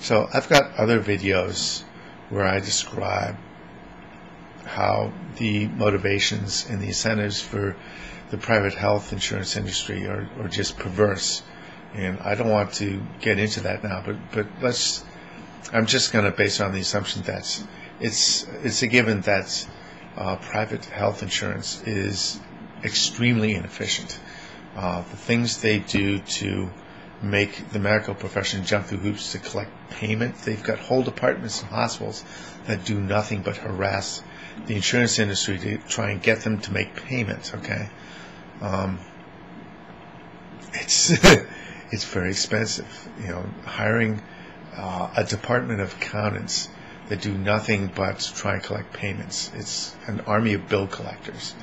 So I've got other videos where I describe how the motivations and the incentives for the private health insurance industry are just perverse. And I don't want to get into that now, but I'm just going to base it on the assumption that it's a given that private health insurance is extremely inefficient. The things they do to make the medical profession jump through hoops to collect payment. They've got whole departments in hospitals that do nothing but harass the insurance industry to try and get them to make payments. Okay, it's very expensive. Hiring a department of accountants that do nothing but try and collect payments. It's an army of bill collectors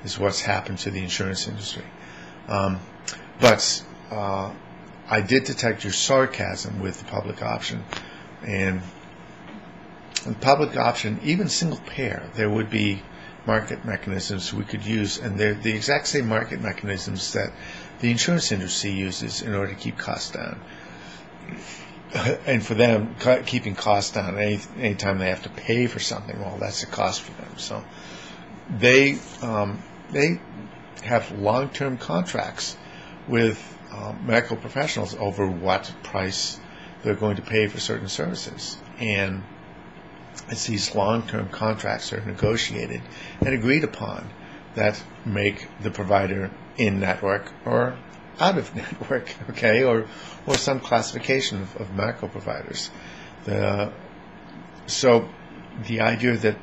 is what's happened to the insurance industry. But I did detect your sarcasm with the public option. And in public option, even single payer, there would be market mechanisms we could use, and they're the exact same market mechanisms that the insurance industry uses in order to keep costs down. And for them, keeping costs down, anytime they have to pay for something, well, that's a cost for them. So they have long-term contracts with medical professionals over what price they're going to pay for certain services. And it's these long-term contracts that are negotiated and agreed upon that make the provider in-network or out-of-network, okay, or some classification of medical providers. So the idea that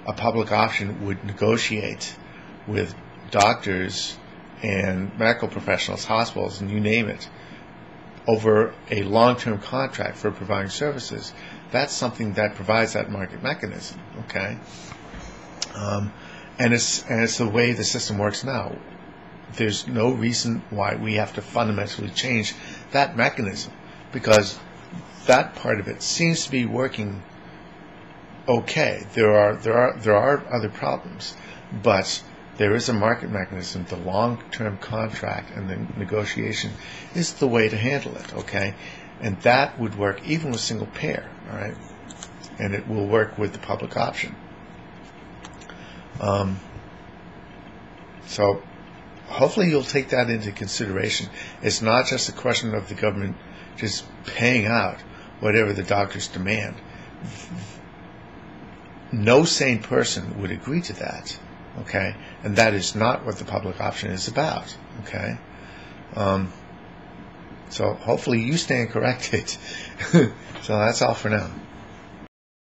a public option would negotiate with doctors and medical professionals, hospitals, and you name it, over a long-term contract for providing services, that's something that provides that market mechanism, okay? And it's the way the system works now. There's no reason why we have to fundamentally change that mechanism, because that part of it seems to be working okay. There are other problems, but there is a market mechanism. The long-term contract and the negotiation is the way to handle it, okay? And that would work even with single payer, all right? And it will work with the public option. So hopefully you'll take that into consideration. It's not just a question of the government just paying out whatever the doctors demand. No sane person would agree to that, okay? And that is not what the public option is about, okay? So hopefully you stand corrected. So that's all for now.